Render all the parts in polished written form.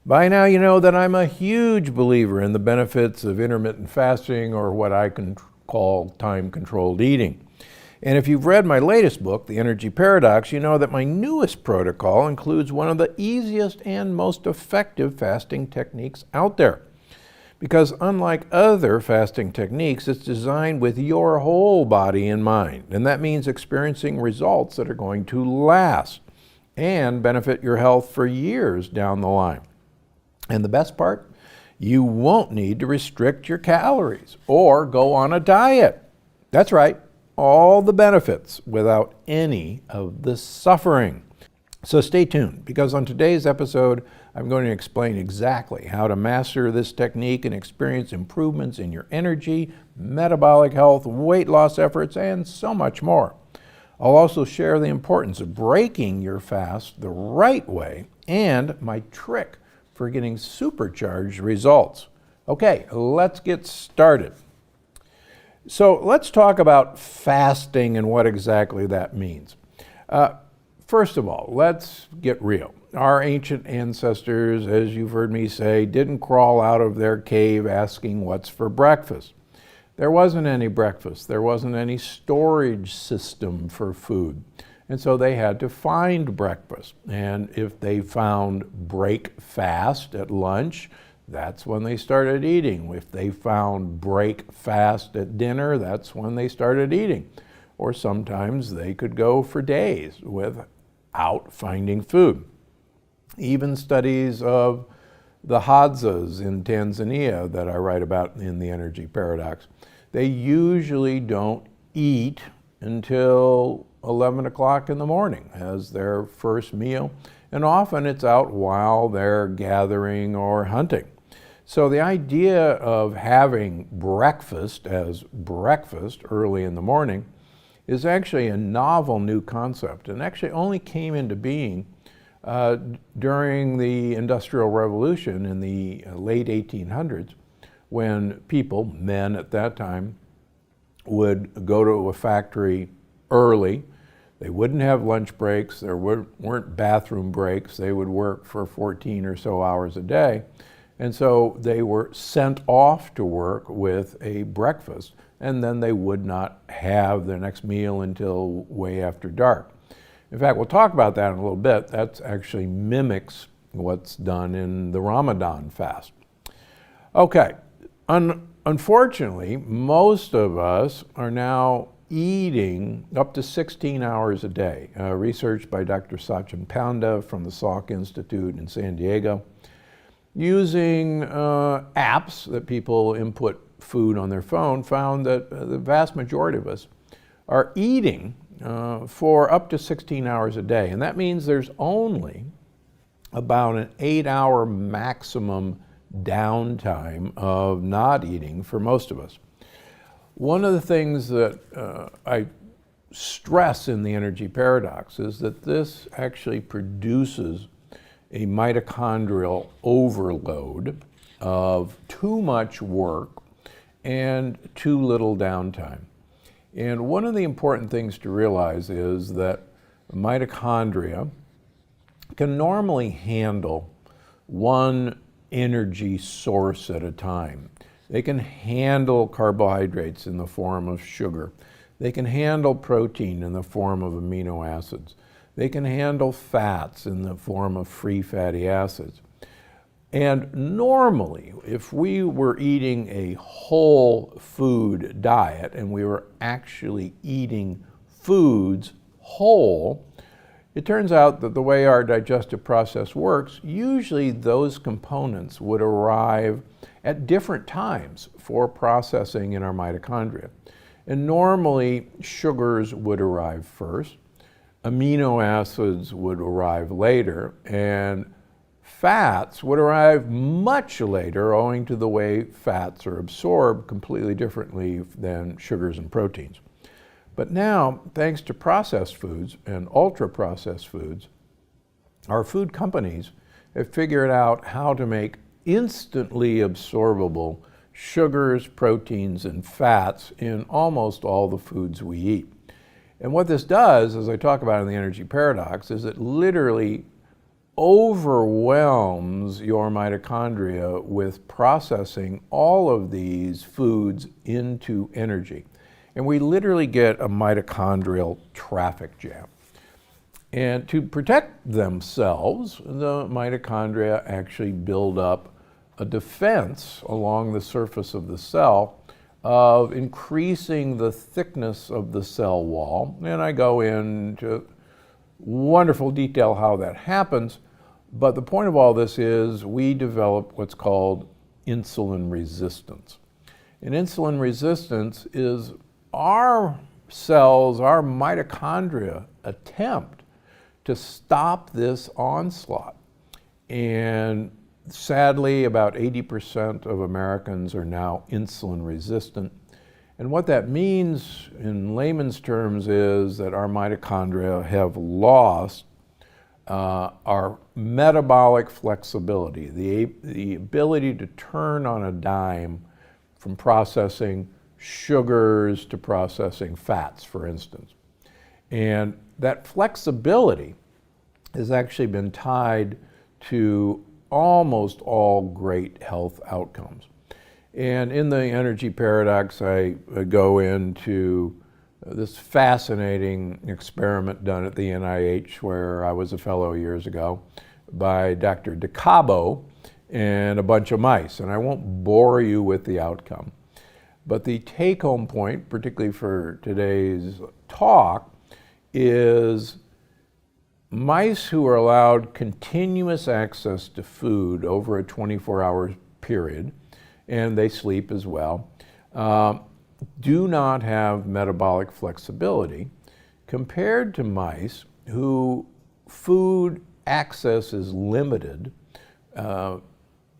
By now you know that I'm a huge believer in the benefits of intermittent fasting, or what I can call time-controlled eating. And if you've read my latest book, The Energy Paradox, you know that my newest protocol includes one of the easiest and most effective fasting techniques out there. Because unlike other fasting techniques, it's designed with your whole body in mind. And that means experiencing results that are going to last and benefit your health for years down the line. And the best part, you won't need to restrict your calories or go on a diet. That's right, all the benefits without any of the suffering. So stay tuned, because on today's episode, I'm going to explain exactly how to master this technique and experience improvements in your energy, metabolic health, weight loss efforts, and so much more. I'll also share the importance of breaking your fast the right way and my trick for getting supercharged results. Okay, let's get started. So let's talk about fasting and what exactly that means. First of all, let's get real. Our ancient ancestors, as you've heard me say, didn't crawl out of their cave asking what's for breakfast. There wasn't any breakfast. There wasn't any storage system for food. And so they had to find breakfast. And if they found break fast at lunch, that's when they started eating. If they found break fast at dinner, that's when they started eating. Or sometimes they could go for days without finding food. Even studies of the Hadzas in Tanzania that I write about in The Energy Paradox, they usually don't eat until 11 o'clock in the morning as their first meal, and often it's out while they're gathering or hunting. So the idea of having breakfast as breakfast early in the morning is actually a novel new concept, and actually only came into being during the Industrial Revolution in the late 1800s, when people, men at that time, would go to a factory early. They wouldn't have lunch breaks, there weren't bathroom breaks, they would work for 14 or so hours a day. And so they were sent off to work with a breakfast, and then they would not have their next meal until way after dark. In fact, we'll talk about that in a little bit. That actually mimics what's done in the Ramadan fast. Okay, unfortunately, most of us are now eating up to 16 hours a day. Research by Dr. Sachin Panda from the Salk Institute in San Diego, using apps that people input food on their phone, found that the vast majority of us are eating for up to 16 hours a day. And that means there's only about an 8-hour maximum downtime of not eating for most of us. One of the things that I stress in the Energy Paradox is that this actually produces a mitochondrial overload of too much work and too little downtime. And one of the important things to realize is that mitochondria can normally handle one energy source at a time. They can handle carbohydrates in the form of sugar. They can handle protein in the form of amino acids. They can handle fats in the form of free fatty acids. And normally, if we were eating a whole food diet and we were actually eating foods whole, it turns out that the way our digestive process works, usually those components would arrive at different times for processing in our mitochondria. And normally, sugars would arrive first, amino acids would arrive later, and fats would arrive much later, owing to the way fats are absorbed completely differently than sugars and proteins. But now, thanks to processed foods and ultra-processed foods, our food companies have figured out how to make instantly absorbable sugars, proteins, and fats in almost all the foods we eat. And what this does, as I talk about in the Energy Paradox, is it literally overwhelms your mitochondria with processing all of these foods into energy. And we literally get a mitochondrial traffic jam. And to protect themselves, the mitochondria actually build up a defense along the surface of the cell of increasing the thickness of the cell wall. And I go into wonderful detail how that happens. But the point of all this is we develop what's called insulin resistance. And insulin resistance is our cells, our mitochondria attempt to stop this onslaught. And sadly, about 80% of Americans are now insulin resistant. And what that means in layman's terms is that our mitochondria have lost our metabolic flexibility, the ability to turn on a dime from processing sugars to processing fats, for instance. And that flexibility has actually been tied to almost all great health outcomes. And in the energy paradox, I go into this fascinating experiment done at the NIH, where I was a fellow years ago, by Dr. DeCabo and a bunch of mice. And I won't bore you with the outcome. But the take-home point, particularly for today's talk, is mice who are allowed continuous access to food over a 24-hour period, and they sleep as well, do not have metabolic flexibility compared to mice who food access is limited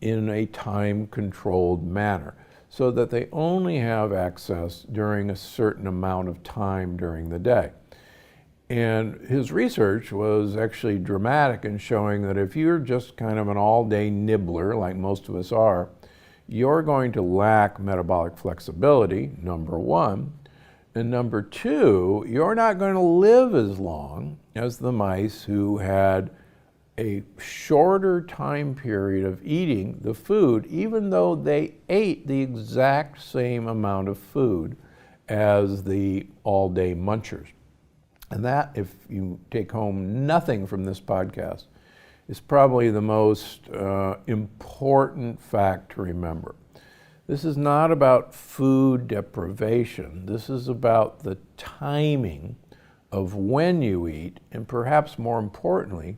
in a time-controlled manner, so that they only have access during a certain amount of time during the day. And his research was actually dramatic in showing that if you're just kind of an all-day nibbler, like most of us are, you're going to lack metabolic flexibility, number one. And number two, you're not going to live as long as the mice who had a shorter time period of eating the food, even though they ate the exact same amount of food as the all-day munchers. And that, if you take home nothing from this podcast, is probably the most important fact to remember. This is not about food deprivation. This is about the timing of when you eat, and perhaps more importantly,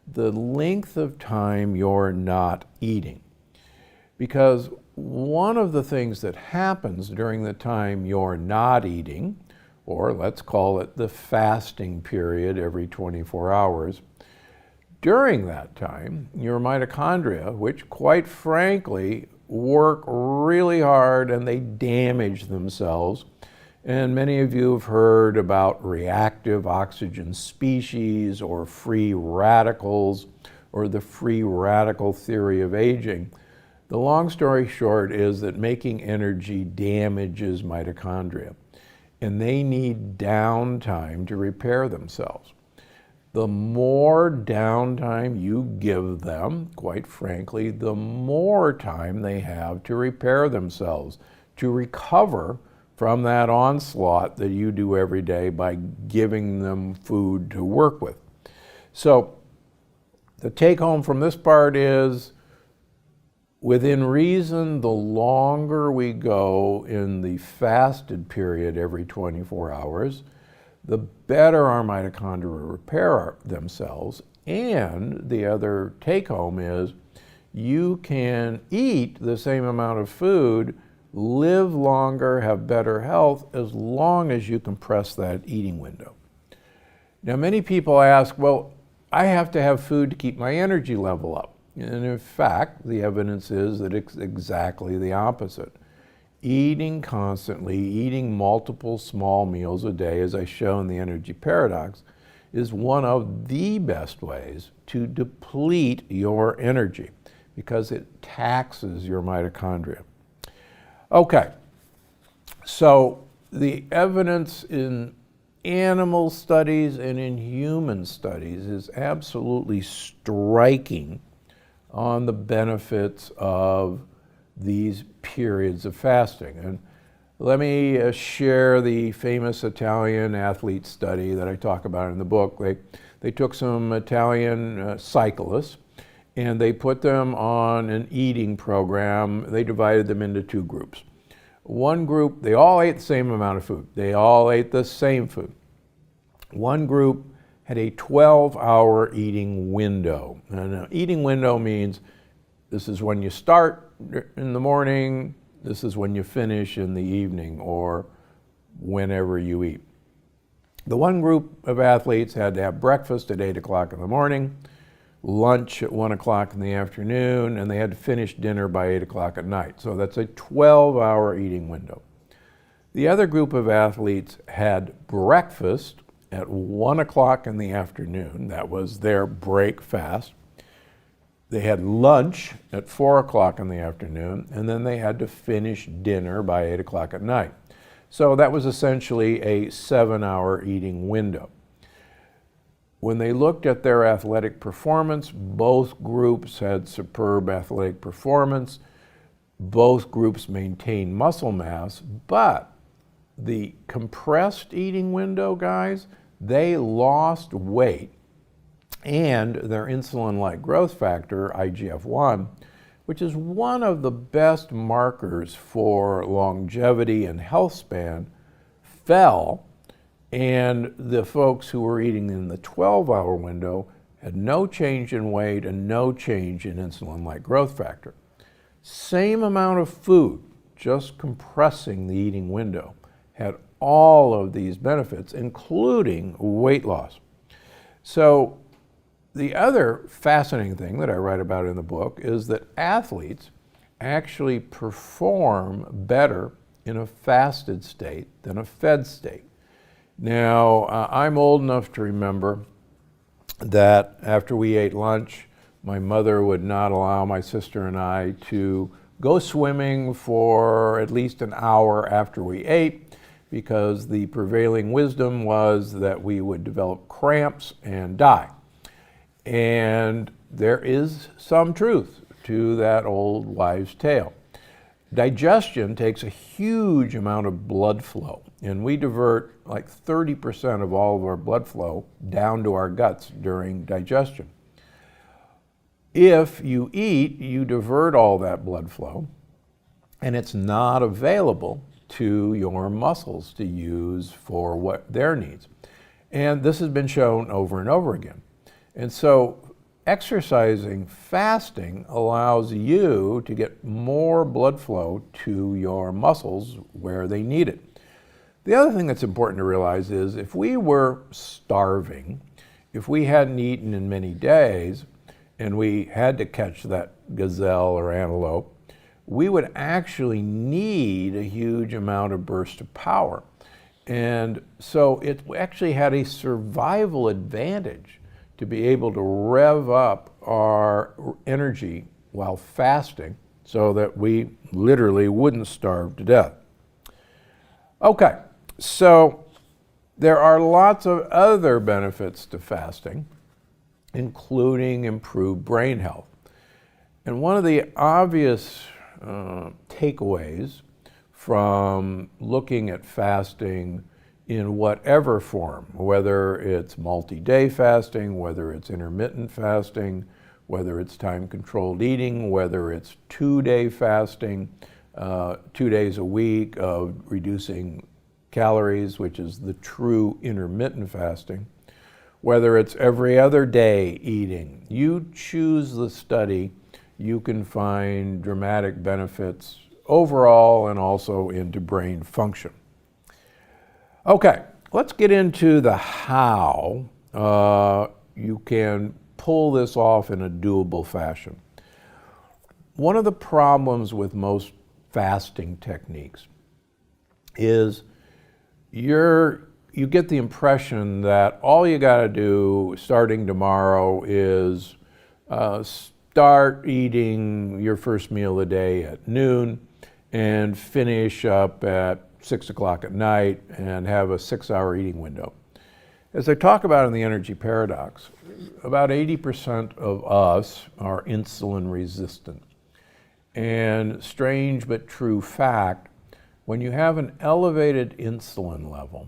the length of time you're not eating. Because one of the things that happens during the time you're not eating, or let's call it the fasting period every 24 hours, during that time, your mitochondria, which quite frankly work really hard and they damage themselves, and many of you have heard about reactive oxygen species or free radicals or the free radical theory of aging. The long story short is that making energy damages mitochondria, and they need downtime to repair themselves. The more downtime you give them, quite frankly, the more time they have to repair themselves, to recover from that onslaught that you do every day by giving them food to work with. So the take home from this part is, within reason, the longer we go in the fasted period every 24 hours, the better our mitochondria repair themselves. And the other take home is, you can eat the same amount of food, live longer, have better health, as long as you compress that eating window. Now, many people ask, well, I have to have food to keep my energy level up. And in fact, the evidence is that it's exactly the opposite. Eating constantly, eating multiple small meals a day, as I show in the energy paradox, is one of the best ways to deplete your energy because it taxes your mitochondria. Okay, so the evidence in animal studies and in human studies is absolutely striking on the benefits of these periods of fasting. And let me share the famous Italian athlete study that I talk about in the book. They took some Italian cyclists and they put them on an eating program. They divided them into two groups. One group, they all ate the same amount of food. They all ate the same food. One group had a 12-hour eating window. And an eating window means this is when you start in the morning, this is when you finish in the evening, or whenever you eat. The one group of athletes had to have breakfast at 8 o'clock in the morning, lunch at 1 o'clock in the afternoon, and they had to finish dinner by 8 o'clock at night. So that's a 12-hour eating window. The other group of athletes had breakfast at 1 o'clock in the afternoon. That was their break fast. They had lunch at 4 o'clock in the afternoon, and then they had to finish dinner by 8 o'clock at night. So that was essentially a 7-hour eating window. When they looked at their athletic performance, both groups had superb athletic performance. Both groups maintained muscle mass, but the compressed eating window guys, they lost weight, and their insulin-like growth factor, IGF-1, which is one of the best markers for longevity and health span, fell. And the folks who were eating in the 12-hour window had no change in weight and no change in insulin-like growth factor. Same amount of food, just compressing the eating window, had all of these benefits, including weight loss. So the other fascinating thing that I write about in the book is that athletes actually perform better in a fasted state than a fed state. Now, I'm old enough to remember that after we ate lunch, my mother would not allow my sister and I to go swimming for at least an hour after we ate, because the prevailing wisdom was that we would develop cramps and die. And there is some truth to that old wives' tale. Digestion takes a huge amount of blood flow, and we divert like 30% of all of our blood flow down to our guts during digestion. If you eat, you divert all that blood flow, and it's not available to your muscles to use for what their needs. And this has been shown over and over again. And so exercising fasting allows you to get more blood flow to your muscles where they need it. The other thing that's important to realize is if we were starving, if we hadn't eaten in many days, and we had to catch that gazelle or antelope, we would actually need a huge amount of burst of power. And so it actually had a survival advantage to be able to rev up our energy while fasting so that we literally wouldn't starve to death. Okay, so there are lots of other benefits to fasting, including improved brain health. And one of the obvious takeaways from looking at fasting in whatever form, whether it's multi-day fasting, whether it's intermittent fasting, whether it's time-controlled eating, whether it's 2-day fasting, 2 days a week of reducing calories, which is the true intermittent fasting, whether it's every other day eating. You choose the study, you can find dramatic benefits overall and also into brain function. Okay, let's get into the how you can pull this off in a doable fashion. One of the problems with most fasting techniques is you get the impression that all you got to do starting tomorrow is start eating your first meal of the day at noon and finish up at 6 o'clock at night and have a 6-hour eating window. As I talk about in the energy paradox, about 80% of us are insulin resistant. And strange but true fact, when you have an elevated insulin level,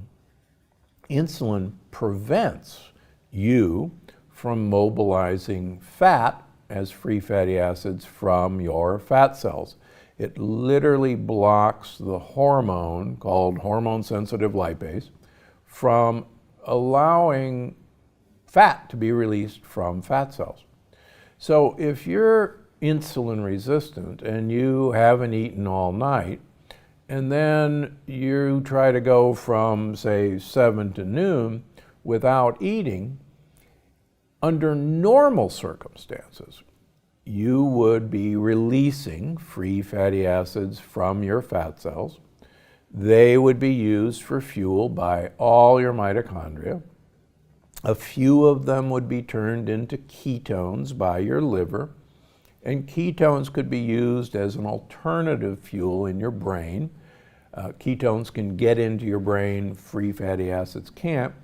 insulin prevents you from mobilizing fat as free fatty acids from your fat cells. It literally blocks the hormone called hormone-sensitive lipase from allowing fat to be released from fat cells. So if you're insulin resistant and you haven't eaten all night, and then you try to go from, say, 7 to noon without eating, under normal circumstances, you would be releasing free fatty acids from your fat cells. They would be used for fuel by all your mitochondria. A few of them would be turned into ketones by your liver, and ketones could be used as an alternative fuel in your brain. Ketones can get into your brain, free fatty acids can't,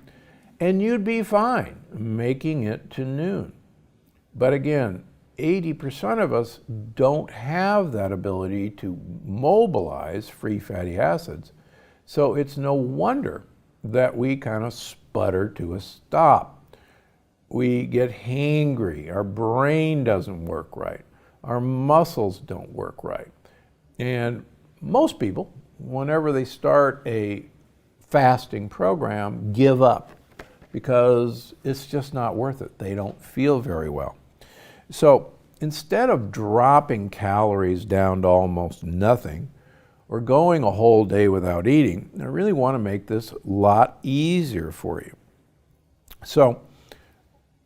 and you'd be fine making it to noon. But again, 80% of us don't have that ability to mobilize free fatty acids. So it's no wonder that we kind of sputter to a stop. We get hangry, our brain doesn't work right, our muscles don't work right. And most people, whenever they start a fasting program, give up because it's just not worth it. They don't feel very well. So instead of dropping calories down to almost nothing or going a whole day without eating, I really want to make this a lot easier for you. So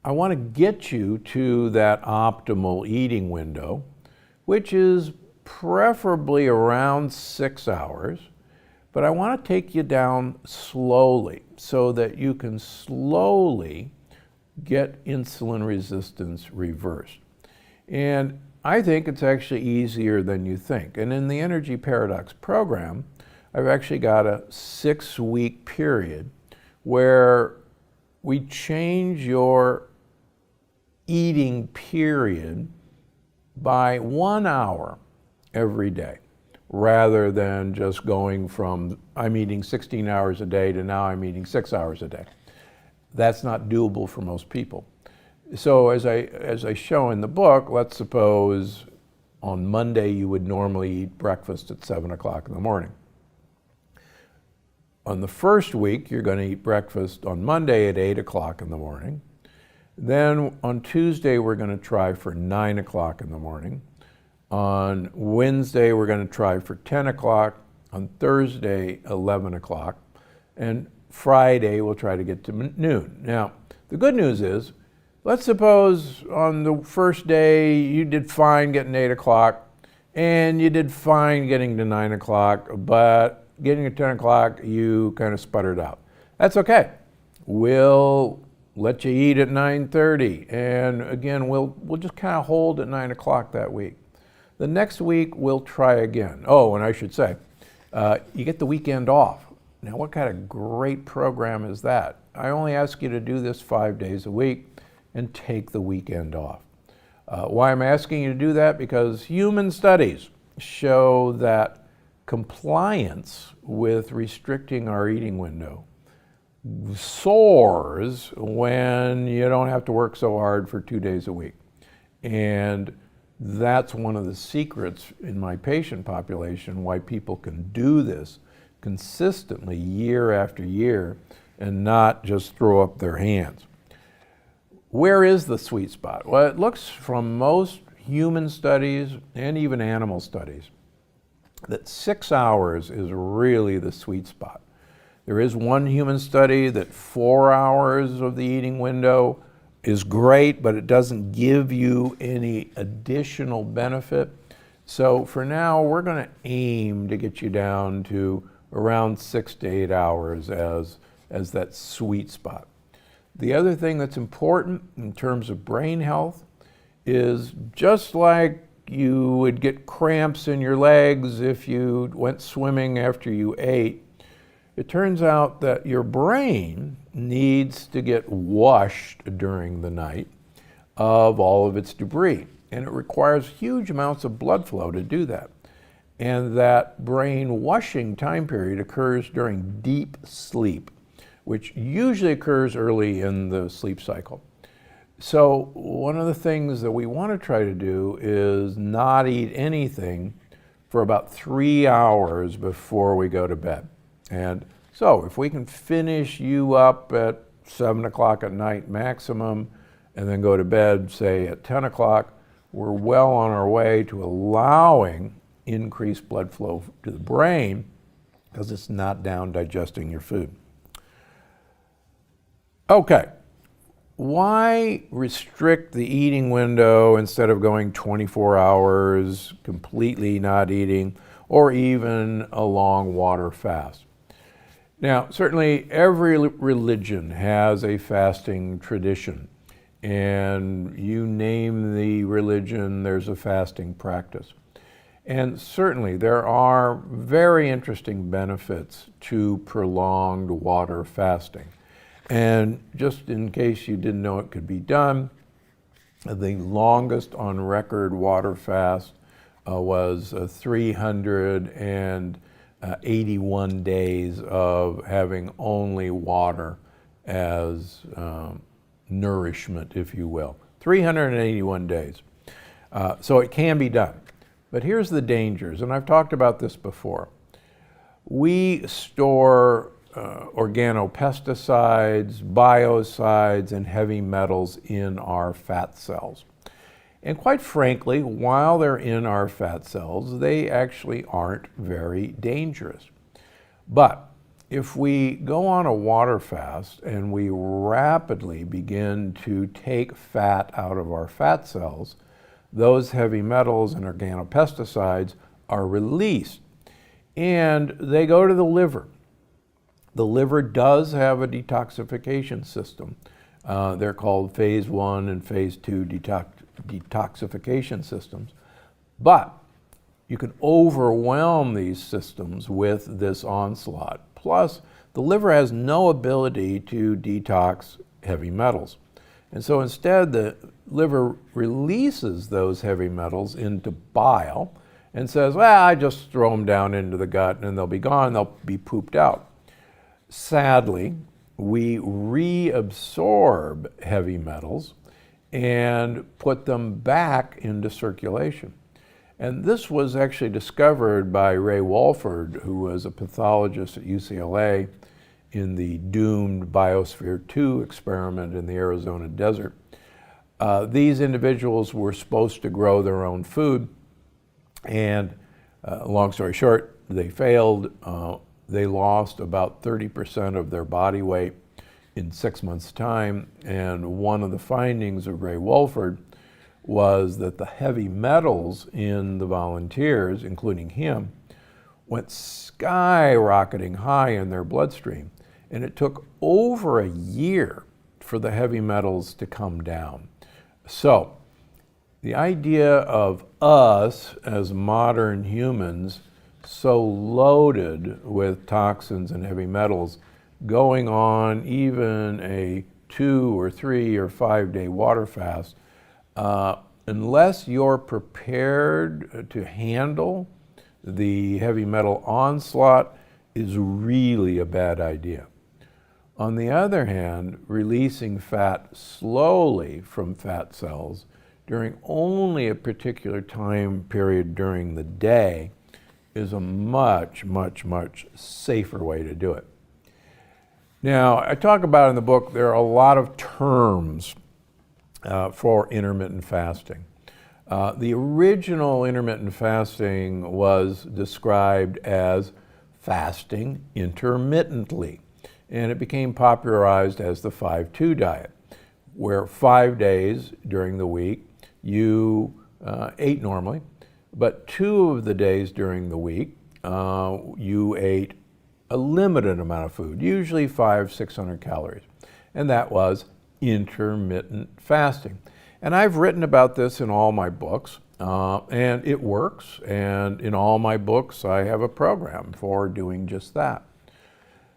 I want to get you to that optimal eating window, which is preferably around 6 hours, but I want to take you down slowly so that you can slowly get insulin resistance reversed. And I think it's actually easier than you think. And in the Energy Paradox program, I've actually got a 6-week period where we change your eating period by 1 hour every day, rather than just going from I'm eating 16 hours a day to now I'm eating 6 hours a day. That's not doable for most people. So as I show in the book, let's suppose on Monday you would normally eat breakfast at 7 o'clock in the morning. On the first week, you're going to eat breakfast on Monday at 8 o'clock in the morning. Then on Tuesday, we're going to try for 9 o'clock in the morning. On Wednesday, we're going to try for 10 o'clock. On Thursday, 11 o'clock. And Friday, we'll try to get to noon. Now, the good news is, let's suppose on the first day you did fine getting 8 o'clock and you did fine getting to 9 o'clock, but getting to 10 o'clock, you kind of sputtered out. That's okay. We'll let you eat at 9:30. And again, we'll just kind of hold at 9 o'clock that week. The next week, we'll try again. Oh, and I should say, you get the weekend off. Now, what kind of great program is that? I only ask you to do this 5 days a week and take the weekend off. Why am I asking you to do that? Because human studies show that compliance with restricting our eating window soars when you don't have to work so hard for 2 days a week. And that's one of the secrets in my patient population why people can do this consistently year after year and not just throw up their hands. Where is the sweet spot? Well, it looks from most human studies and even animal studies that 6 hours is really the sweet spot. There is one human study that 4 hours of the eating window is great, but it doesn't give you any additional benefit. So for now, we're going to aim to get you down to around 6 to 8 hours as that sweet spot. The other thing that's important in terms of brain health is just like you would get cramps in your legs if you went swimming after you ate. It turns out that your brain needs to get washed during the night of all of its debris, and it requires huge amounts of blood flow to do that. And that brain washing time period occurs during deep sleep, which usually occurs early in the sleep cycle. So one of the things that we want to try to do is not eat anything for about 3 hours before we go to bed. And so if we can finish you up at 7 o'clock at night maximum, and then go to bed, say at 10 o'clock, we're well on our way to allowing increased blood flow to the brain because it's not down digesting your food. Okay. Why restrict the eating window instead of going 24 hours, completely not eating, or even a long water fast? Now, certainly every religion has a fasting tradition, and you name the religion, there's a fasting practice. And certainly there are very interesting benefits to prolonged water fasting. And just in case you didn't know it could be done, the longest on record water fast was 381 days of having only water as nourishment, if you will. 381 days. So it can be done. But here's the dangers, and I've talked about this before. We store organopesticides, biocides, and heavy metals in our fat cells. And quite frankly, while they're in our fat cells, they actually aren't very dangerous. But if we go on a water fast and we rapidly begin to take fat out of our fat cells, those heavy metals and organopesticides are released, and they go to the liver. The liver does have a detoxification system. They're called phase 1 and phase 2 detoxification systems. But you can overwhelm these systems with this onslaught. Plus, the liver has no ability to detox heavy metals. And so instead, the liver releases those heavy metals into bile and says, well, I just throw them down into the gut and they'll be gone, they'll be pooped out. Sadly, we reabsorb heavy metals and put them back into circulation. And this was actually discovered by Ray Walford, who was a pathologist at UCLA in the doomed Biosphere 2 experiment in the Arizona desert. These individuals were supposed to grow their own food, and long story short, they failed. They lost about 30% of their body weight in 6 months' time, and one of the findings of Ray Walford was that the heavy metals in the volunteers, including him, went skyrocketing high in their bloodstream, and it took over a year for the heavy metals to come down. So, the idea of us as modern humans so loaded with toxins and heavy metals going on even a 2 or 3 or 5 day water fast, unless you're prepared to handle the heavy metal onslaught, is really a bad idea. On the other hand, releasing fat slowly from fat cells during only a particular time period during the day is a much, much, much safer way to do it. Now, I talk about in the book, there are a lot of terms for intermittent fasting. The original intermittent fasting was described as fasting intermittently, and it became popularized as the 5-2 diet, where 5 days during the week you ate normally, but 2 of the days during the week you ate a limited amount of food, usually 500-600 calories, and that was intermittent fasting. And I've written about this in all my books, And it works, and in all my books I have a program for doing just that.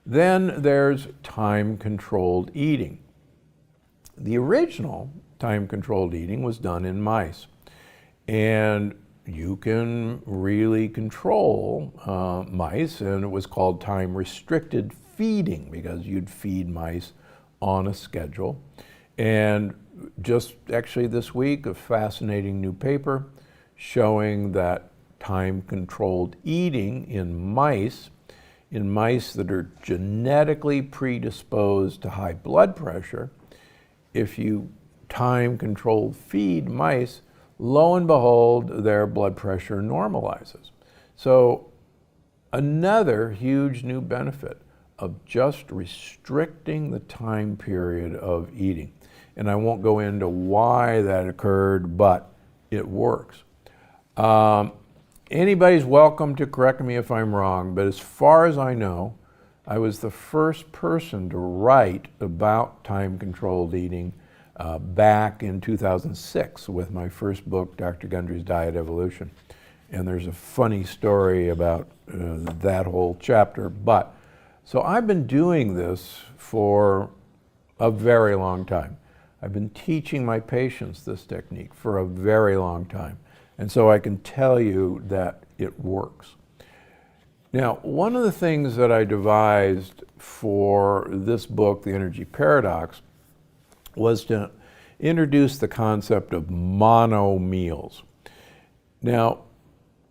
Then there's time-controlled eating. The original time-controlled eating was done in mice, and you can really control mice, and it was called time-restricted feeding because you'd feed mice on a schedule. And just actually this week, a fascinating new paper showing that time-controlled eating in mice that are genetically predisposed to high blood pressure, if you time-controlled feed mice, lo and behold, their blood pressure normalizes. So another huge new benefit of just restricting the time period of eating. And I won't go into why that occurred, but it works. Anybody's welcome to correct me if I'm wrong, but as far as I know, I was the first person to write about time-controlled eating back in 2006 with my first book, Dr. Gundry's Diet Evolution. And there's a funny story about that whole chapter. So I've been doing this for a very long time. I've been teaching my patients this technique for a very long time. And so I can tell you that it works. Now, one of the things that I devised for this book, The Energy Paradox, was to introduce the concept of mono meals. Now,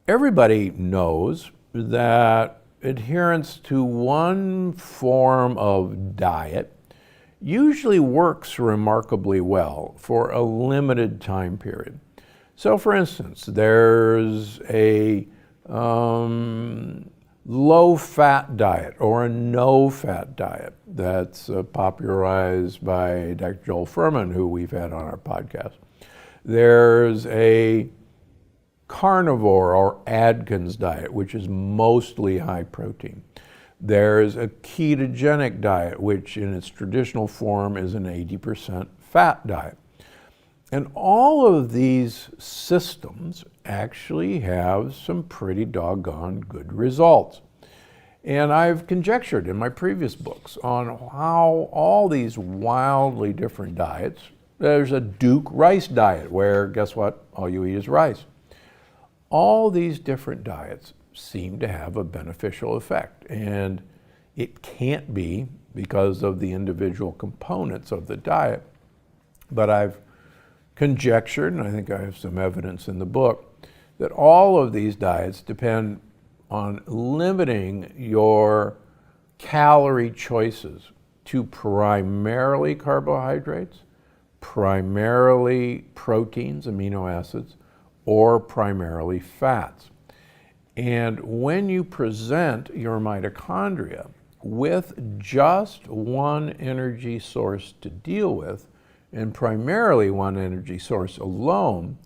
everybody knows that adherence to one form of diet usually works remarkably well for a limited time period. So for instance, there's a low-fat diet or a no-fat diet that's popularized by Dr. Joel Fuhrman, who we've had on our podcast. There's a carnivore or Atkins diet, which is mostly high protein. There's a ketogenic diet, which in its traditional form is an 80% fat diet. And all of these systems actually have some pretty doggone good results. And I've conjectured in my previous books on how all these wildly different diets, there's a Duke rice diet where, guess what, all you eat is rice. All these different diets seem to have a beneficial effect. And it can't be because of the individual components of the diet. But I've conjectured, and I think I have some evidence in the book, that all of these diets depend on limiting your calorie choices to primarily carbohydrates, primarily proteins, amino acids, or primarily fats. And when you present your mitochondria with just one energy source to deal with, and primarily one energy source alone,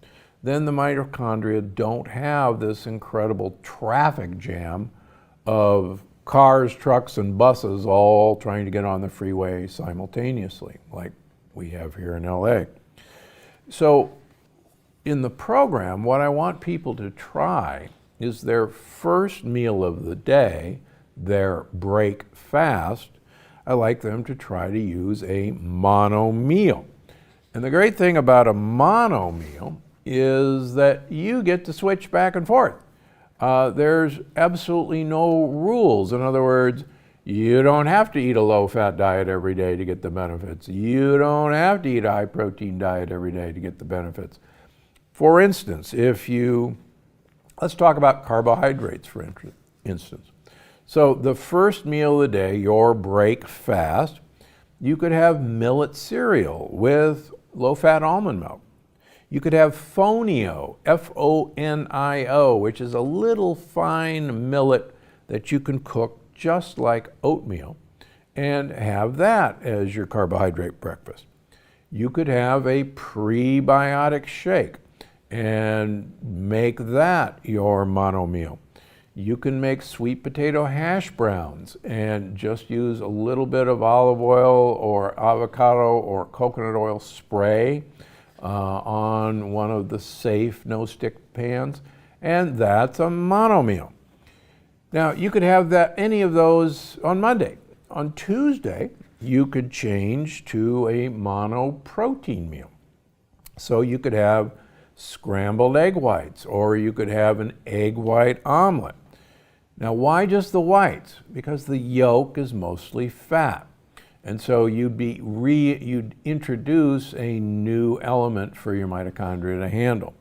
then the mitochondria don't have this incredible traffic jam of cars, trucks, and buses all trying to get on the freeway simultaneously, like we have here in LA. So in the program, what I want people to try is their first meal of the day, their break fast, I like them to try to use a mono meal. And the great thing about a mono meal is that you get to switch back and forth. There's absolutely no rules. In other words, you don't have to eat a low-fat diet every day to get the benefits. You don't have to eat a high-protein diet every day to get the benefits. For instance, let's talk about carbohydrates, for instance. So the first meal of the day, your break fast, you could have millet cereal with low-fat almond milk. You could have fonio, F-O-N-I-O, which is a little fine millet that you can cook just like oatmeal, and have that as your carbohydrate breakfast. You could have a prebiotic shake and make that your mono meal. You can make sweet potato hash browns and just use a little bit of olive oil or avocado or coconut oil spray on one of the safe no-stick pans, and that's a mono meal. Now, you could have any of those on Monday. On Tuesday, you could change to a mono protein meal. So you could have scrambled egg whites, or you could have an egg white omelet. Now, why just the whites? Because the yolk is mostly fat. And so you'd introduce a new element for your mitochondria to handle.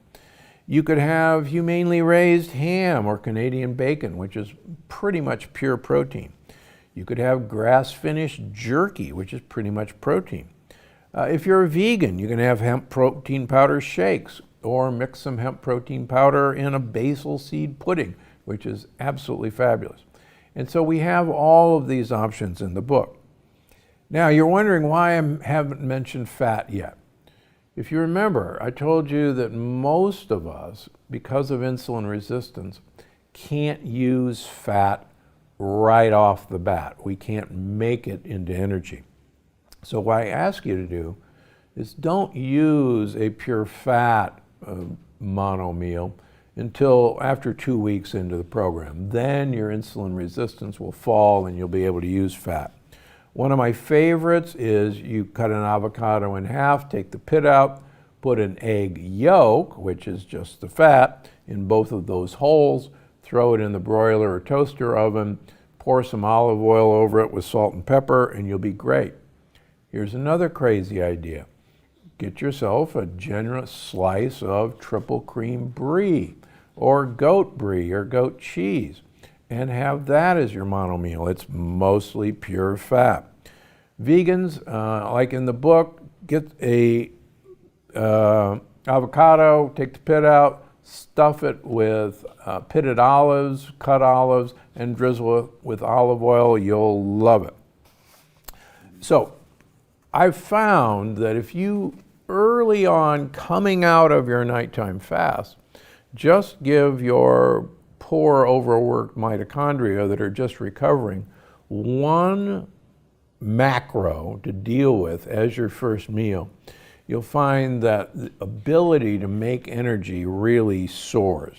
You could have humanely raised ham or Canadian bacon, which is pretty much pure protein. You could have grass-finished jerky, which is pretty much protein. If you're a vegan, you can have hemp protein powder shakes, or mix some hemp protein powder in a basil seed pudding, which is absolutely fabulous. And so we have all of these options in the book. Now, you're wondering why I haven't mentioned fat yet. If you remember, I told you that most of us, because of insulin resistance, can't use fat right off the bat. We can't make it into energy. So what I ask you to do is don't use a pure fat mono meal until after 2 weeks into the program. Then your insulin resistance will fall and you'll be able to use fat. One of my favorites is you cut an avocado in half, take the pit out, put an egg yolk, which is just the fat, in both of those holes, throw it in the broiler or toaster oven, pour some olive oil over it with salt and pepper, and you'll be great. Here's another crazy idea. Get yourself a generous slice of triple cream brie, or goat brie, or goat cheese, and have that as your mono meal. It's mostly pure fat. Vegans, like in the book, get a avocado, take the pit out, stuff it with pitted olives, cut olives, and drizzle it with olive oil. You'll love it. So I've found that if you, early on coming out of your nighttime fast, just give your poor, overworked mitochondria that are just recovering one macro to deal with as your first meal, you'll find that the ability to make energy really soars.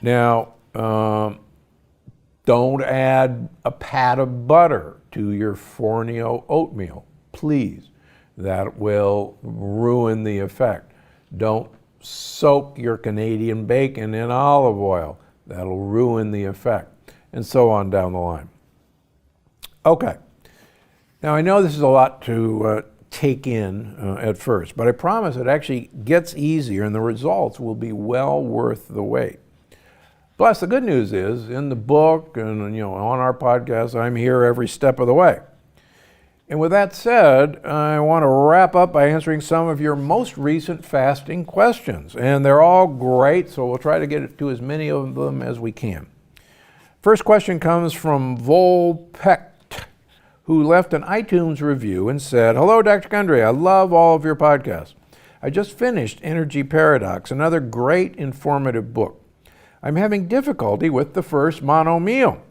Now, don't add a pat of butter to your Fornio oatmeal, please. That will ruin the effect. Don't soak your Canadian bacon in olive oil. That'll ruin the effect, and so on down the line. Okay, now I know this is a lot to take in at first, but I promise it actually gets easier and the results will be well worth the wait. Plus, the good news is, in the book and on our podcast, I'm here every step of the way. And with that said, I want to wrap up by answering some of your most recent fasting questions. And they're all great, so we'll try to get to as many of them as we can. First question comes from Volpect, who left an iTunes review and said, "Hello, Dr. Gundry. I love all of your podcasts. I just finished Energy Paradox, another great informative book. I'm having difficulty with the first mono meal.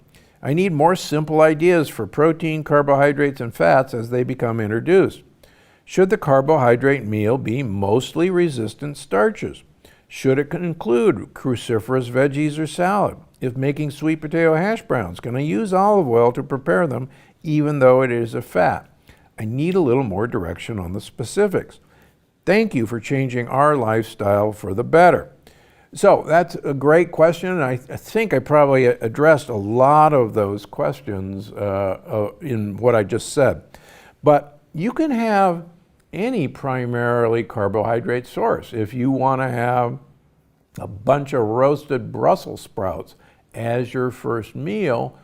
I need more simple ideas for protein, carbohydrates, and fats as they become introduced. Should the carbohydrate meal be mostly resistant starches? Should it include cruciferous veggies or salad? If making sweet potato hash browns, can I use olive oil to prepare them even though it is a fat? I need a little more direction on the specifics. Thank you for changing our lifestyle for the better." So that's a great question. I think I probably addressed a lot of those questions in what I just said. But you can have any primarily carbohydrate source. If you want to have a bunch of roasted Brussels sprouts as your first meal,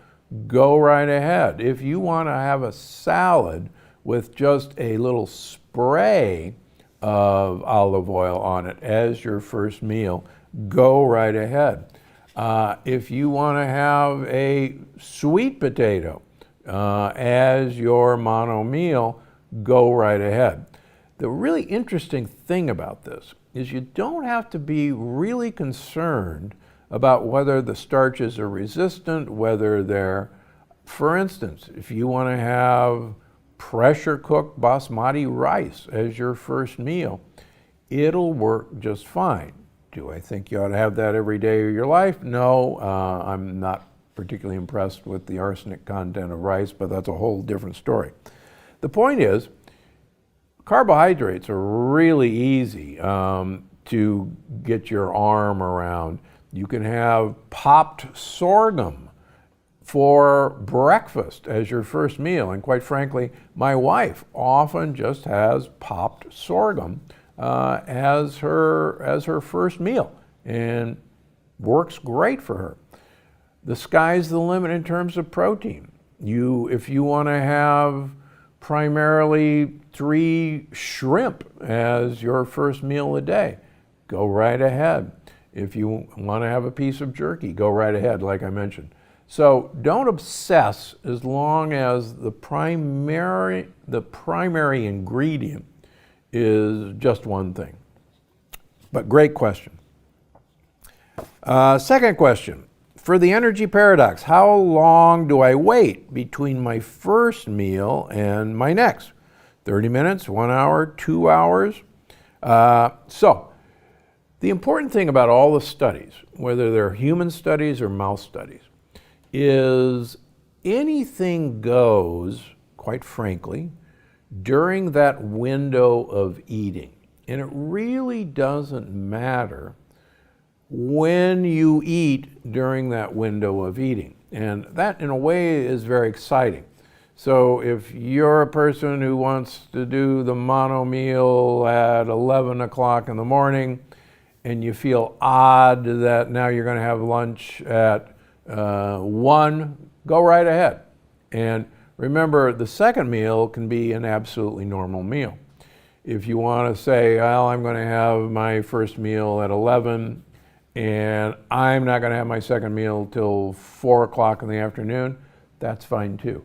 go right ahead. If you want to have a salad with just a little spray of olive oil on it as your first meal, go right ahead. If you want to have a sweet potato as your mono meal, go right ahead. The really interesting thing about this is you don't have to be really concerned about whether the starches are resistant, whether they're, for instance, if you want to have pressure cooked basmati rice as your first meal, it'll work just fine. Do I think you ought to have that every day of your life? No, I'm not particularly impressed with the arsenic content of rice, but that's a whole different story. The point is, carbohydrates are really easy to get your arm around. You can have popped sorghum for breakfast as your first meal. And quite frankly, my wife often just has popped sorghum as her first meal, and works great for her. The sky's the limit in terms of protein. If you want to have primarily 3 shrimp as your first meal a day, go right ahead. If you want to have a piece of jerky, go right ahead, like I mentioned. So don't obsess as long as the primary ingredient is just one thing. But great question. Second question. For the energy paradox, how long do I wait between my first meal and my next? 30 minutes, 1 hour, 2 hours? So the important thing about all the studies, whether they're human studies or mouse studies, is anything goes, quite frankly, during that window of eating. And it really doesn't matter when you eat during that window of eating. And that, in a way, is very exciting. So if you're a person who wants to do the mono meal at 11 o'clock in the morning, and you feel odd that now you're going to have lunch at 1, go right ahead. And remember, the second meal can be an absolutely normal meal. If you want to say, well, I'm going to have my first meal at 11, and I'm not going to have my second meal till 4 o'clock in the afternoon, that's fine too.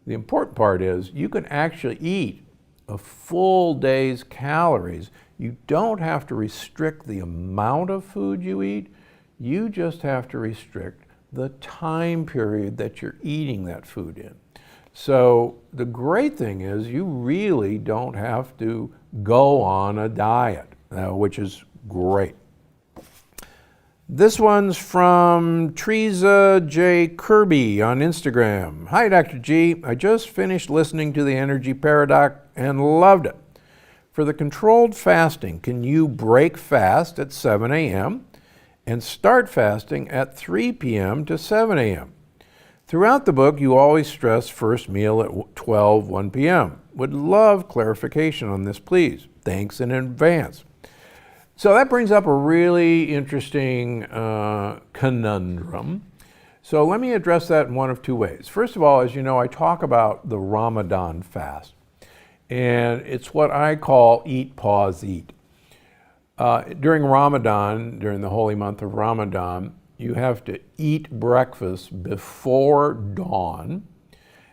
The important part is you can actually eat a full day's calories. You don't have to restrict the amount of food you eat. You just have to restrict the time period that you're eating that food in. So the great thing is you really don't have to go on a diet, which is great. This one's from Teresa J. Kirby on Instagram. Hi, Dr. G. I just finished listening to the Energy Paradox and loved it. For the controlled fasting, can you break fast at 7 a.m. and start fasting at 3 p.m. to 7 a.m.? Throughout the book, you always stress first meal at 1 p.m. Would love clarification on this, please. Thanks in advance. So that brings up a really interesting conundrum. So let me address that in one of 2 ways. First of all, as you know, I talk about the Ramadan fast. And it's what I call eat, pause, eat. During Ramadan, during the holy month of Ramadan, you have to eat breakfast before dawn,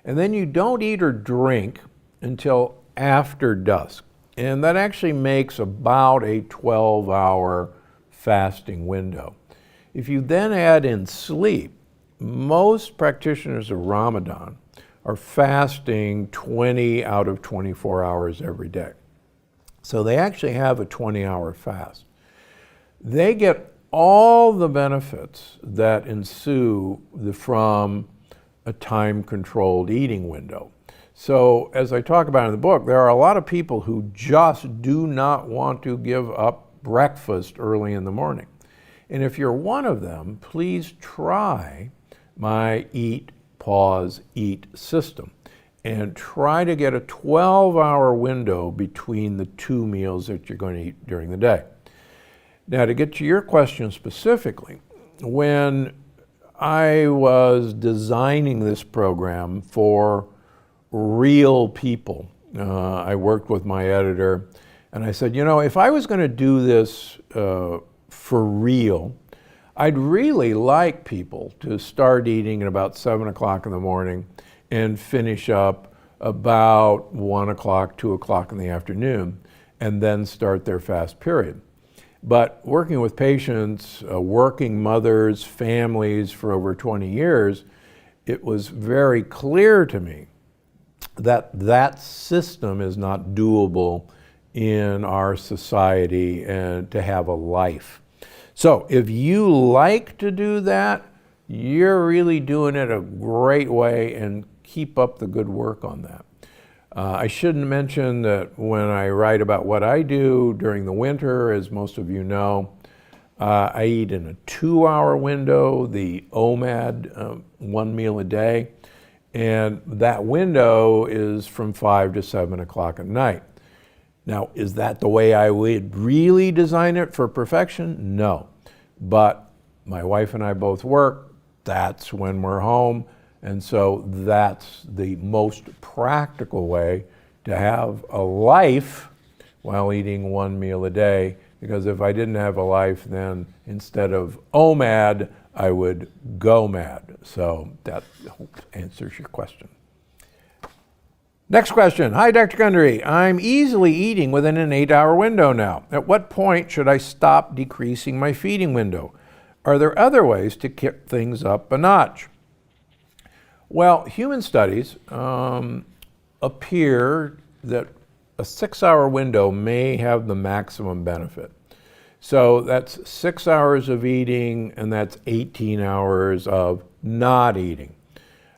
and then you don't eat or drink until after dusk. And that actually makes about a 12-hour fasting window. If you then add in sleep, most practitioners of Ramadan are fasting 20 out of 24 hours every day. So they actually have a 20-hour fast. They get all the benefits that ensue from a time-controlled eating window. So as I talk about in the book, there are a lot of people who just do not want to give up breakfast early in the morning. And if you're one of them, please try my eat, pause, eat system and try to get a 12-hour window between the 2 meals that you're going to eat during the day. Now, to get to your question specifically, when I was designing this program for real people, I worked with my editor, and I said, you know, if I was going to do this for real, I'd really like people to start eating at about 7 o'clock in the morning and finish up about 1 o'clock, 2 o'clock in the afternoon, and then start their fast period. But working with patients, working mothers, families for over 20 years, it was very clear to me that that system is not doable in our society and to have a life. So if you like to do that, you're really doing it a great way, and keep up the good work on that. I shouldn't mention that when I write about what I do during the winter, as most of you know, I eat in a 2-hour window, the OMAD, 1 meal a day, and that window is from 5 to 7 o'clock at night. Now, is that the way I would really design it for perfection? No. But my wife and I both work. That's when we're home. And so that's the most practical way to have a life while eating 1 meal a day. Because if I didn't have a life, then instead of OMAD, I would go mad. So that answers your question. Next question. Hi, Dr. Gundry. I'm easily eating within an 8-hour window now. At what point should I stop decreasing my feeding window? Are there other ways to kick things up a notch? Well, human studies appear that a 6-hour window may have the maximum benefit. So that's 6 hours of eating, and that's 18 hours of not eating.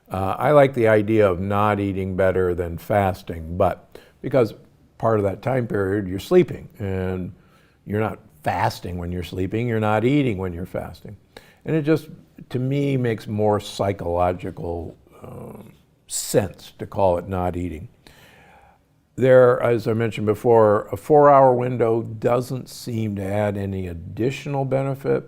I like the idea of not eating better than fasting, but because part of that time period you're sleeping, and you're not fasting when you're sleeping, you're not eating when you're fasting. And it just, to me, makes more psychological sense to call it not eating. There, as I mentioned before, a 4-hour window doesn't seem to add any additional benefit.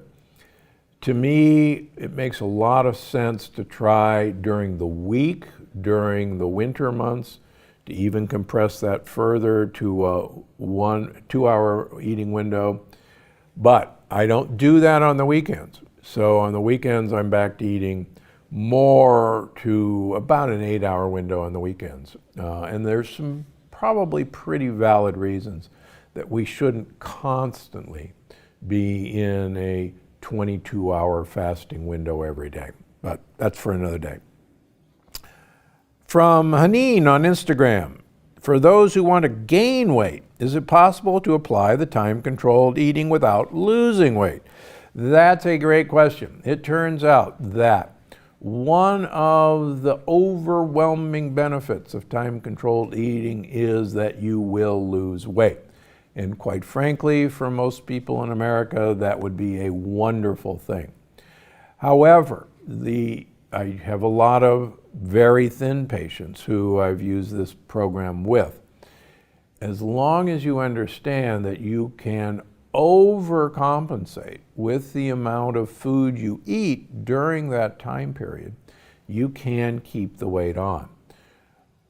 To me, it makes a lot of sense to try during the week, during the winter months, to even compress that further to a 2-hour eating window. But I don't do that on the weekends. So on the weekends, I'm back to eating more to about an 8-hour window on the weekends. And there's some probably pretty valid reasons that we shouldn't constantly be in a 22-hour fasting window every day. But that's for another day. From Haneen on Instagram. For those who want to gain weight, is it possible to apply the time-controlled eating without losing weight? That's a great question. It turns out that one of the overwhelming benefits of time-controlled eating is that you will lose weight. And quite frankly, for most people in America, that would be a wonderful thing. However, I have a lot of very thin patients who I've used this program with. As long as you understand that you can overcompensate with the amount of food you eat during that time period, you can keep the weight on.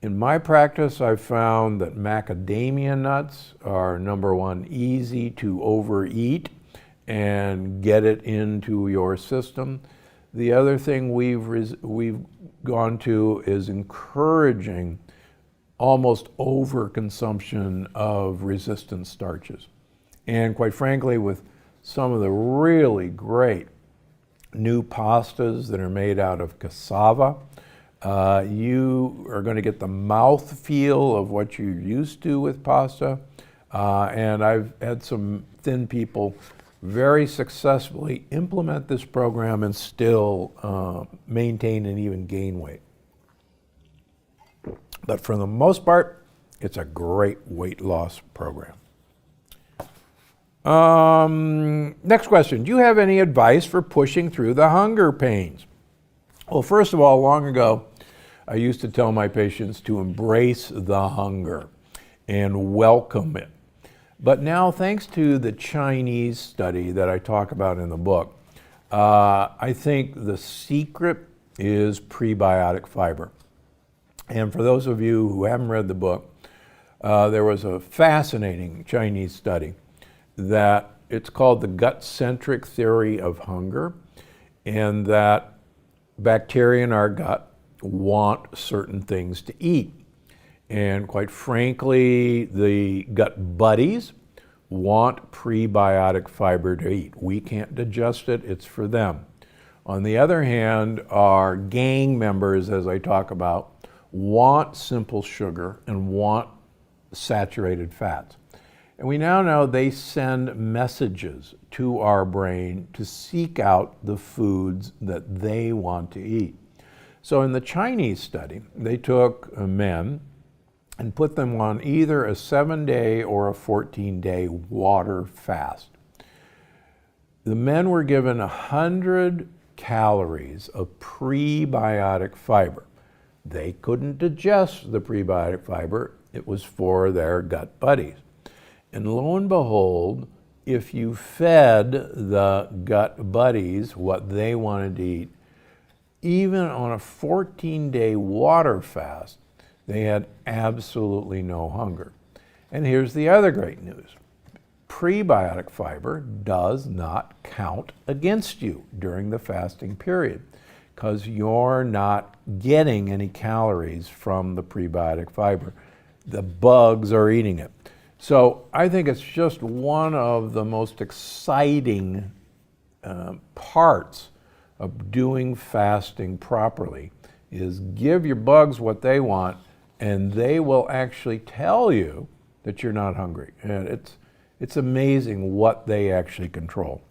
In my practice, I've found that macadamia nuts are, number one, easy to overeat and get it into your system. The other thing we've gone to is encouraging almost overconsumption of resistant starches. And quite frankly, with some of the really great new pastas that are made out of cassava, you are going to get the mouthfeel of what you're used to with pasta. And I've had some thin people very successfully implement this program and still maintain and even gain weight. But for the most part, it's a great weight loss program. Next question. Do you have any advice for pushing through the hunger pains? Well, first of all, long ago, I used to tell my patients to embrace the hunger and welcome it. But now, thanks to the Chinese study that I talk about in the book, I think the secret is prebiotic fiber. And for those of you who haven't read the book, there was a fascinating Chinese study that it's called the gut-centric theory of hunger, and that bacteria in our gut want certain things to eat. And quite frankly, the gut buddies want prebiotic fiber to eat. We can't digest it, it's for them. On the other hand, our gang members, as I talk about, want simple sugar and want saturated fats. And we now know they send messages to our brain to seek out the foods that they want to eat. So in the Chinese study, they took men and put them on either a 7-day or a 14-day water fast. The men were given 100 calories of prebiotic fiber. They couldn't digest the prebiotic fiber. It was for their gut buddies. And lo and behold, if you fed the gut buddies what they wanted to eat, even on a 14-day water fast, they had absolutely no hunger. And here's the other great news. Prebiotic fiber does not count against you during the fasting period because you're not getting any calories from the prebiotic fiber. The bugs are eating it. So I think it's just one of the most exciting parts of doing fasting properly is give your bugs what they want and they will actually tell you that you're not hungry. And it's amazing what they actually control.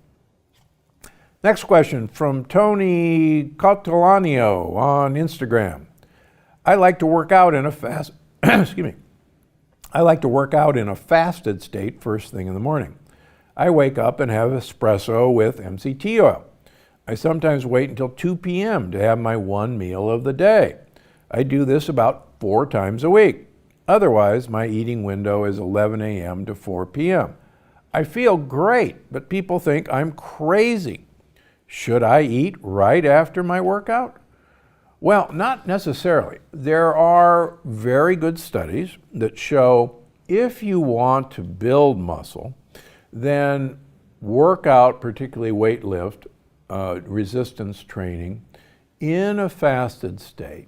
Next question from Tony Catalanio on Instagram. I like to work out in a I like to work out in a fasted state first thing in the morning. I wake up and have espresso with MCT oil. I sometimes wait until 2 p.m. to have my one meal of the day. I do this about 4 times a week. Otherwise, my eating window is 11 a.m. to 4 p.m. I feel great, but people think I'm crazy. Should I eat right after my workout? Well, not necessarily. There are very good studies that show if you want to build muscle, then work out, particularly weight lift, resistance training, in a fasted state,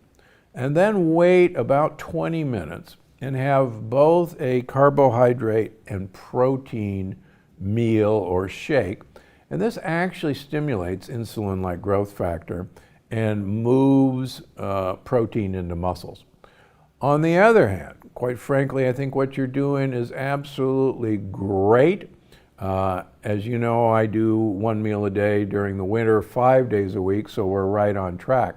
and then wait about 20 minutes and have both a carbohydrate and protein meal or shake. And this actually stimulates insulin-like growth factor and moves protein into muscles. On the other hand, quite frankly, I think what you're doing is absolutely great. As you know, I do one meal a day during the winter, 5 days a week, so we're right on track.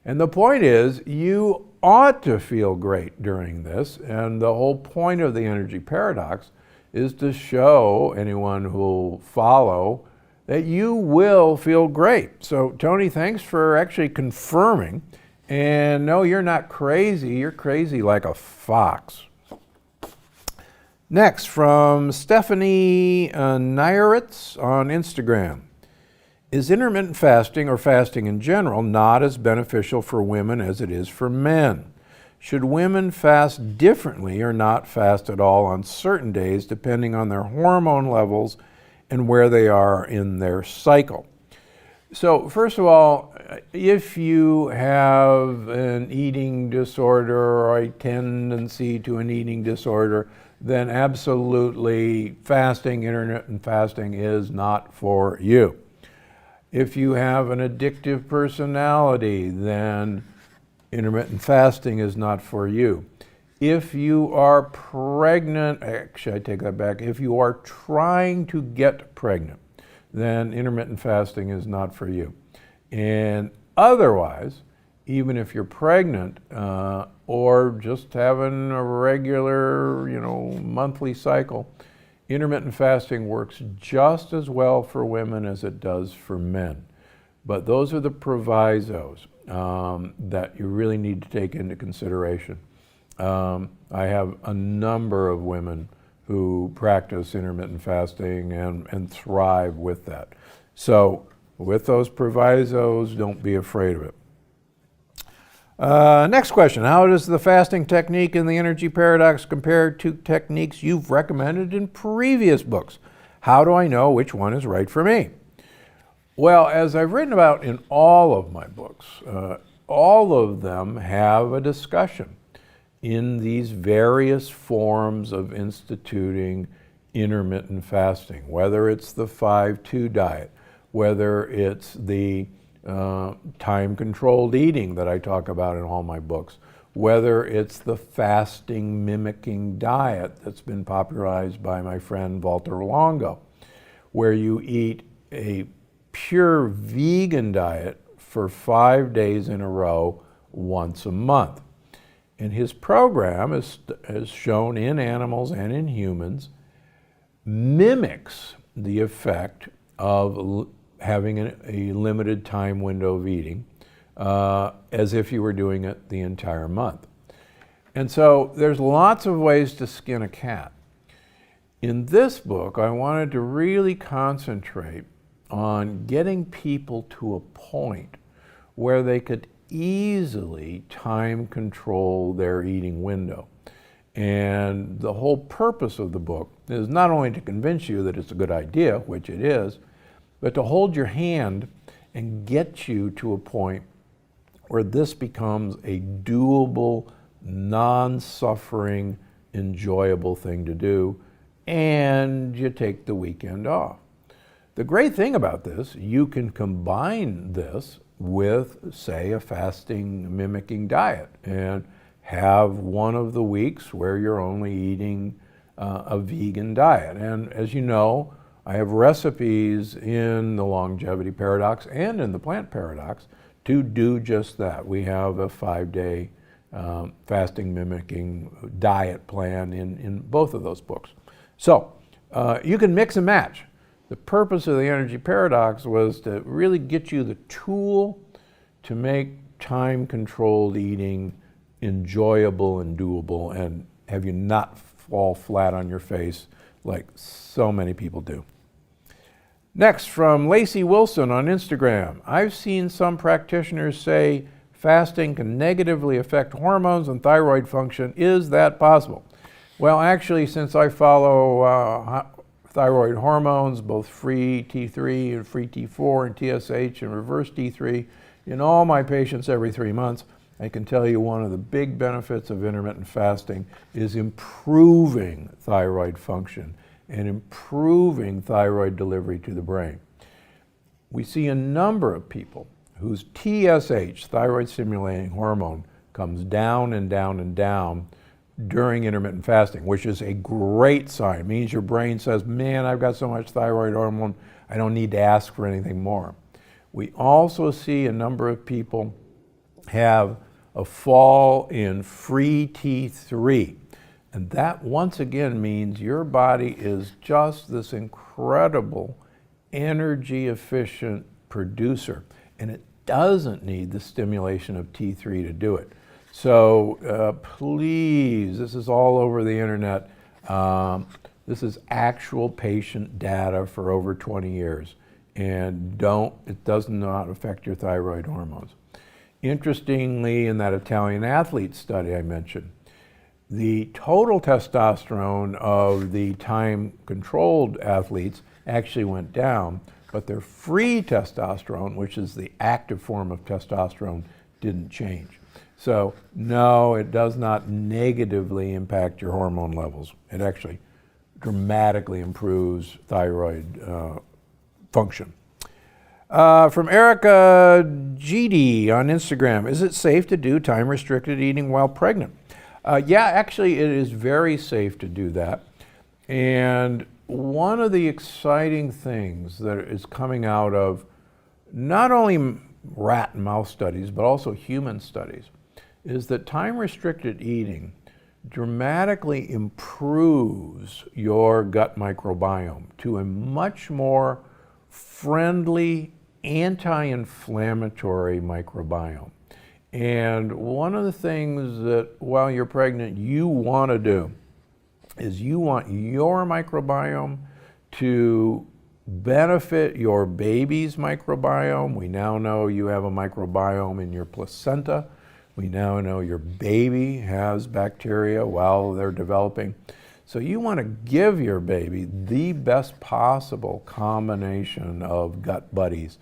And the point is, you ought to feel great during this, and the whole point of the energy paradox is to show anyone who'll follow that you will feel great. So Tony, thanks for actually confirming. And no, you're not crazy. You're crazy like a fox. Next, from Stephanie Nyeritz on Instagram. Is intermittent fasting or fasting in general not as beneficial for women as it is for men? Should women fast differently or not fast at all on certain days depending on their hormone levels and where they are in their cycle? So first of all, if you have an eating disorder or a tendency to an eating disorder, then absolutely fasting, intermittent fasting is not for you. If you have an addictive personality, then intermittent fasting is not for you. If you are pregnant, actually I take that back, if you are trying to get pregnant, then intermittent fasting is not for you. And otherwise, even if you're pregnant or just having a regular, monthly cycle, intermittent fasting works just as well for women as it does for men. But those are the provisos that you really need to take into consideration. I have a number of women who practice intermittent fasting and thrive with that. So with those provisos, don't be afraid of it. Next question, how does the fasting technique in the energy paradox compare to techniques you've recommended in previous books? How do I know which one is right for me? Well, as I've written about in all of my books, all of them have a discussion in these various forms of instituting intermittent fasting, whether it's the 5-2 diet, whether it's the time-controlled eating that I talk about in all my books, whether it's the fasting mimicking diet that's been popularized by my friend Walter Longo, where you eat a pure vegan diet for 5 days in a row once a month. And his program, is shown in animals and in humans, mimics the effect of having a limited time window of eating, as if you were doing it the entire month. And so there's lots of ways to skin a cat. In this book, I wanted to really concentrate on getting people to a point where they could easily time control their eating window. And the whole purpose of the book is not only to convince you that it's a good idea, which it is, but to hold your hand and get you to a point where this becomes a doable, non-suffering, enjoyable thing to do, and you take the weekend off. The great thing about this, you can combine this with, say, a fasting mimicking diet and have one of the weeks where you're only eating a vegan diet. And as you know, I have recipes in the Longevity Paradox and in the Plant Paradox to do just that. We have a 5-day fasting mimicking diet plan in both of those books. So you can mix and match. The purpose of the Energy Paradox was to really get you the tool to make time-controlled eating enjoyable and doable, and have you not fall flat on your face like so many people do. Next, from Lacey Wilson on Instagram, I've seen some practitioners say fasting can negatively affect hormones and thyroid function. Is that possible? Well, actually, since I follow thyroid hormones, both free T3 and free T4 and TSH and reverse T3, in all my patients every 3 months, I can tell you one of the big benefits of intermittent fasting is improving thyroid function and improving thyroid delivery to the brain. We see a number of people whose TSH, thyroid stimulating hormone, comes down and down and down during intermittent fasting, which is a great sign. It means your brain says, man, I've got so much thyroid hormone, I don't need to ask for anything more. We also see a number of people have a fall in free T3. And that once again means your body is just this incredible energy efficient producer, and it doesn't need the stimulation of T3 to do it. So please, this is all over the internet. This is actual patient data for over 20 years. And it does not affect your thyroid hormones. Interestingly, in that Italian athlete study I mentioned, the total testosterone of the time-controlled athletes actually went down, but their free testosterone, which is the active form of testosterone, didn't change. So no, it does not negatively impact your hormone levels. It actually dramatically improves thyroid function. From Erica GD on Instagram, is it safe to do time-restricted eating while pregnant? Yeah, actually it is very safe to do that. And one of the exciting things that is coming out of not only rat and mouse studies, but also human studies, is that time-restricted eating dramatically improves your gut microbiome to a much more friendly, anti-inflammatory microbiome. And one of the things that while you're pregnant you want to do is you want your microbiome to benefit your baby's microbiome. We now know you have a microbiome in your placenta. We now know your baby has bacteria while they're developing. So you want to give your baby the best possible combination of gut buddies,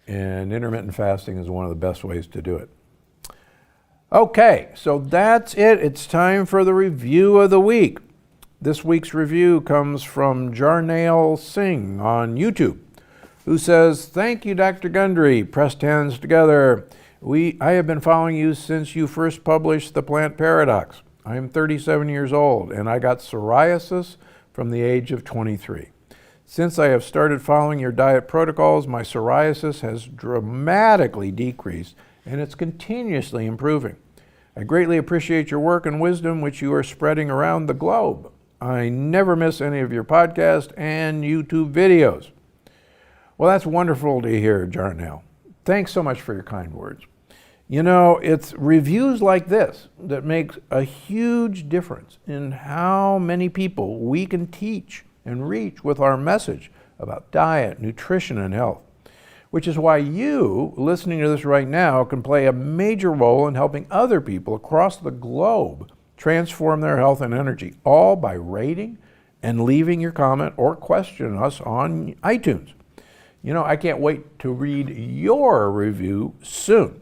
and intermittent fasting is one of the best ways to do it. Okay, so that's it. It's time for the review of the week. This week's review comes from Jarnail Singh on YouTube, who says, "Thank you, Dr. Gundry. Pressed hands together. I have been following you since you first published The Plant Paradox. I am 37 years old and I got psoriasis from the age of 23. Since I have started following your diet protocols, my psoriasis has dramatically decreased and it's continuously improving. I greatly appreciate your work and wisdom which you are spreading around the globe. I never miss any of your podcast and YouTube videos. Well, that's wonderful to hear, Jarnell. Thanks so much for your kind words. You know, it's reviews like this that makes a huge difference in how many people we can teach and reach with our message about diet, nutrition, and health, which is why you, listening to this right now, can play a major role in helping other people across the globe transform their health and energy, all by rating and leaving your comment or question us on iTunes. You know, I can't wait to read your review soon.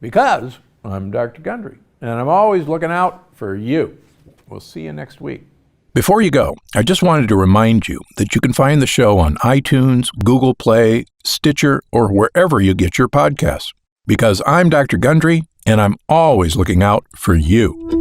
Because I'm Dr. Gundry, and I'm always looking out for you. We'll see you next week. Before you go, I just wanted to remind you that you can find the show on iTunes, Google Play, Stitcher, or wherever you get your podcasts. Because I'm Dr. Gundry, and I'm always looking out for you.